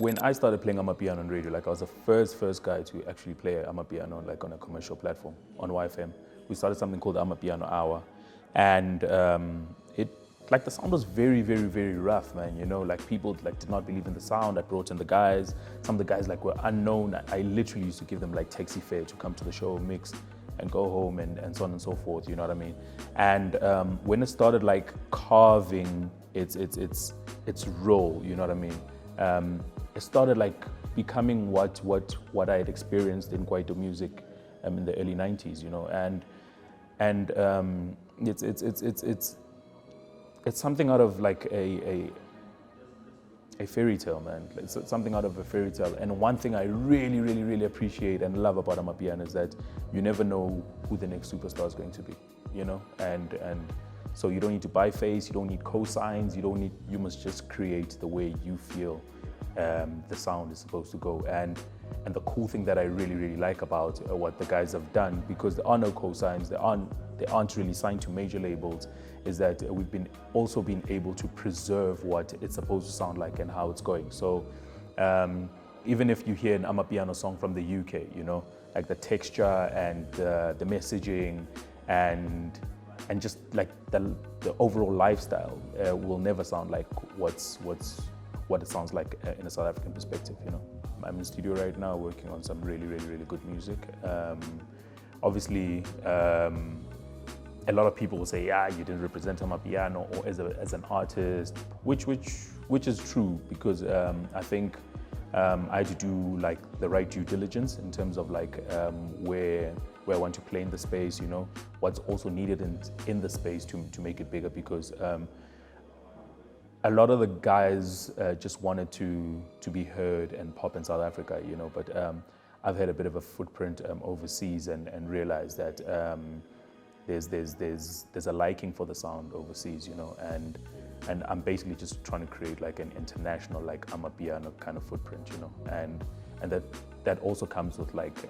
when I started playing Amapiano on radio, like I was the first guy to actually play Amapiano like on a commercial platform on YFM. We started something called Amapiano Hour, and like the sound was very rough, man. You know, like people like did not believe in the sound. I brought in the guys. Some of the guys like were unknown. I literally used to give them like taxi fare to come to the show, mix, and go home, and so on and so forth. You know what I mean? And when it started like carving its role, you know what I mean? It started like becoming what I had experienced in Kwaito music in the early '90s. You know, and it's something out of like a fairy tale, man. It's something out of a fairy tale. And one thing I really appreciate and love about Amapiano is that you never know who the next superstar is going to be, you know? And so you don't need to buy face, you don't need cosigns, you must just create the way you feel the sound is supposed to go. And the cool thing that I really like about what the guys have done, because there are no cosigns, they aren't really signed to major labels, is that we've also been able to preserve what it's supposed to sound like and how it's going. So even if you hear an Amapiano song from the UK, you know, like the texture and the messaging and just like the overall lifestyle will never sound like what it sounds like in a South African perspective, you know. I'm in the studio right now working on some really good music. Obviously, a lot of people will say, yeah, you didn't represent Amapiano or as an artist, which is true, because I think I had to do like the right due diligence in terms of like where I want to play in the space, you know, what's also needed in the space to make it bigger, because a lot of the guys just wanted to be heard and pop in South Africa, you know, but I've had a bit of a footprint overseas and realized that there's a liking for the sound overseas, you know, and I'm basically just trying to create like an international like Amapiano kind of footprint, you know, and that also comes with like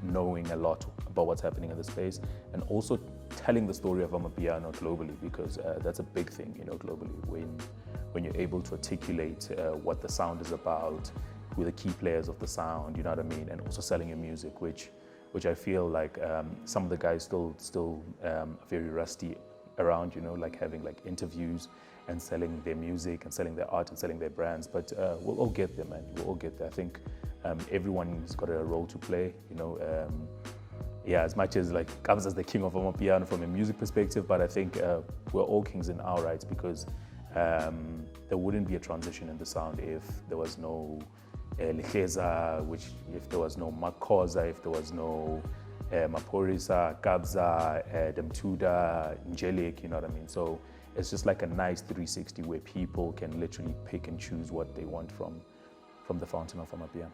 knowing a lot about what's happening in the space, and also telling the story of Amapiano globally, because that's a big thing, you know, globally, when you're able to articulate what the sound is about, who are the key players of the sound, you know what I mean, and also selling your music, which I feel like some of the guys still very rusty around, you know, like having like interviews and selling their music and selling their art and selling their brands. But we'll all get there, man. We'll all get there. I think everyone's got a role to play, you know. Yeah, as much as like Kabza is the king of Amapiano from a music perspective, but I think we're all kings in our rights, because there wouldn't be a transition in the sound if there was no Leheza, if there was no Makosa, if there was no Maporisa, Kabza, Demtuda, Angelic, you know what I mean? So it's just like a nice 360 where people can literally pick and choose what they want from the fountain of Amapiano.